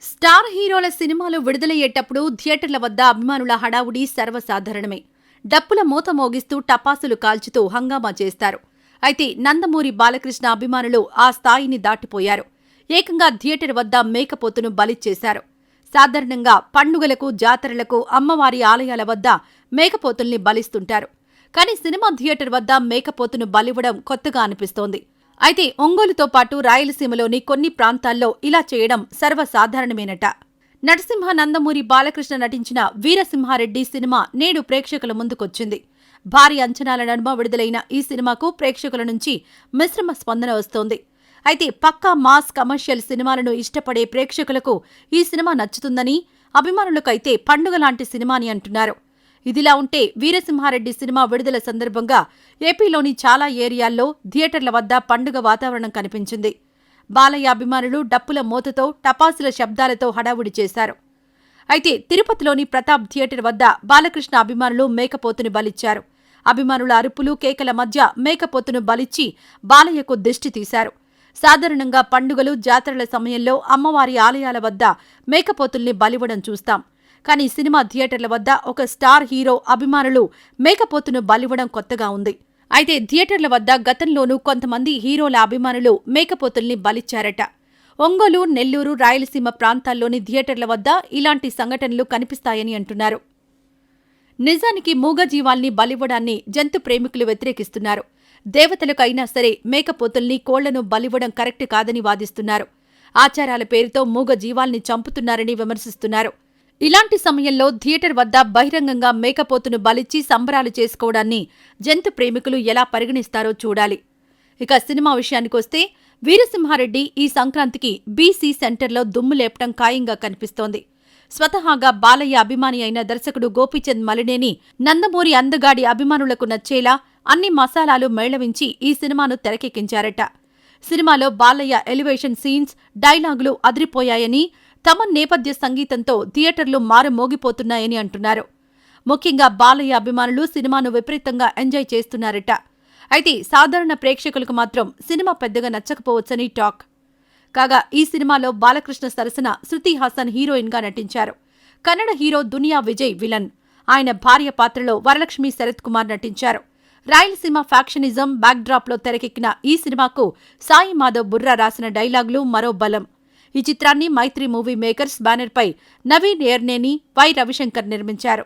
Star హీరోల సినిమాలు విడుదలయ్యేటప్పుడు థియేటర్ల వద్ద అభిమానుల హడావుడి సర్వసాధారణమే. డప్పుల మూత మోగిస్తూ టపాసులు కాల్చుతూ హంగామా చేస్తారు. అయితే నందమూరి బాలకృష్ణ అభిమానులు ఆ స్థాయిని దాటిపోయారు. ఏకంగా థియేటర్ వద్ద మేకపోతును బలిచ్చేశారు. సాధారణంగా పండుగలకు, జాతరలకు అమ్మవారి ఆలయాల వద్ద మేకపోతుల్ని బలిస్తుంటారు. కానీ సినిమా థియేటర్ వద్ద మేకపోతును బలివ్వడం కొత్తగా అనిపిస్తోంది. అయితే ఒంగోలుతో పాటు రాయలసీమలోని కొన్ని ప్రాంతాల్లో ఇలా చేయడం సర్వసాధారణమేనట. నరసింహ నందమూరి బాలకృష్ణ నటించిన వీరసింహారెడ్డి సినిమా నేడు ప్రేక్షకుల ముందుకొచ్చింది. భారీ అంచనాల నడుమ విడుదలైన ఈ సినిమాకు ప్రేక్షకుల నుంచి మిశ్రమ స్పందన వస్తోంది. అయితే పక్కా మాస్ కమర్షియల్ సినిమాలను ఇష్టపడే ప్రేక్షకులకు ఈ సినిమా నచ్చుతుందని, అభిమానులకైతే పండుగ లాంటి సినిమా అని అంటున్నారు. ఇదిలా ఉంటే వీరసింహారెడ్డి సినిమా విడుదల సందర్భంగా ఏపీలోని చాలా ఏరియాల్లో థియేటర్ల వద్ద పండుగ వాతావరణం కనిపించింది. బాలయ్య అభిమానులు డప్పుల మోతతో, టపాసుల శబ్దాలతో హడావుడి చేశారు. అయితే తిరుపతిలోని ప్రతాప్ థియేటర్ వద్ద బాలకృష్ణ అభిమానులు మేకపోతును బలిచ్చారు. అభిమానుల అరుపులు, కేకల మధ్య మేకపోతును బలిచ్చి బాలయ్యకు దిష్టి తీశారు. సాధారణంగా పండుగలు, జాతరల సమయంలో అమ్మవారి ఆలయాల వద్ద మేకపోతుల్ని బలివ్వడం చూస్తాం. కానీ సినిమా థియేటర్ల వద్ద ఒక స్టార్ హీరో అభిమానులు మేకపోతును బలివ్వడం కొత్తగా ఉంది. అయితే థియేటర్ల వద్ద గతంలోనూ కొంతమంది హీరోల అభిమానులు మేకపోతుల్ని బలిచ్చారట. ఒంగోలు, నెల్లూరు, రాయలసీమ ప్రాంతాల్లోని థియేటర్ల వద్ద ఇలాంటి సంఘటనలు కనిపిస్తాయని అంటున్నారు. నిజానికి మూగజీవాల్ని బలివ్వడాన్ని జంతు ప్రేమికులు వ్యతిరేకిస్తున్నారు. దేవతలకు అయినా సరే మేకపోతుల్ని, కోళ్లను బలివ్వడం కరెక్ట్ కాదని వాదిస్తున్నారు. ఆచారాల పేరుతో మూగజీవాల్ని చంపుతున్నారని విమర్శిస్తున్నారు. ఇలాంటి సమయంలో థియేటర్ వద్ద బహిరంగంగా మేకపోతును బలిచ్చి సంబరాలు చేసుకోవడాన్ని జంతు ప్రేమికులు ఎలా పరిగణిస్తారో చూడాలి. ఇక సినిమా విషయానికొస్తే వీరసింహారెడ్డి ఈ సంక్రాంతికి బీసీ సెంటర్లో దుమ్ము లేపటం ఖాయంగా కనిపిస్తోంది. స్వతహాగా బాలయ్య అభిమాని అయిన దర్శకుడు గోపీచంద్ మలినేని నందమూరి అందగాడి అభిమానులకు నచ్చేలా అన్ని మసాలాలు మేళవించి ఈ సినిమాను తెరకెక్కించారట. సినిమాలో బాలయ్య ఎలివేషన్ సీన్స్, డైలాగులు అదిరిపోయాయని, తమన్ నేపథ్య సంగీతంతో థియేటర్లు మారుమోగిపోతున్నాయని అంటున్నారు. ముఖ్యంగా బాలయ్య అభిమానులు సినిమాను విపరీతంగా ఎంజాయ్ చేస్తున్నారట. అయితే సాధారణ ప్రేక్షకులకు మాత్రం సినిమా పెద్దగా నచ్చకపోవచ్చని టాక్. కాగా ఈ సినిమాలో బాలకృష్ణ సరసన శృతి హాసన్ హీరోయిన్గా నటించారు. కన్నడ హీరో దునియా విజయ్ విలన్. ఆయన భార్య పాత్రలో వరలక్ష్మి శరత్ కుమార్ నటించారు. రాయలసీమ ఫ్యాక్షనిజం బ్యాక్డ్రాప్లో తెరకెక్కిన ఈ సినిమాకు సాయి మాధవ్ బుర్రా రాసిన డైలాగులు మరో బలం. ఈ చిత్రాన్ని మైత్రి మూవీ మేకర్స్ బ్యానర్పై నవీన్ ఎర్నేని, వై రవిశంకర్ నిర్మించారు.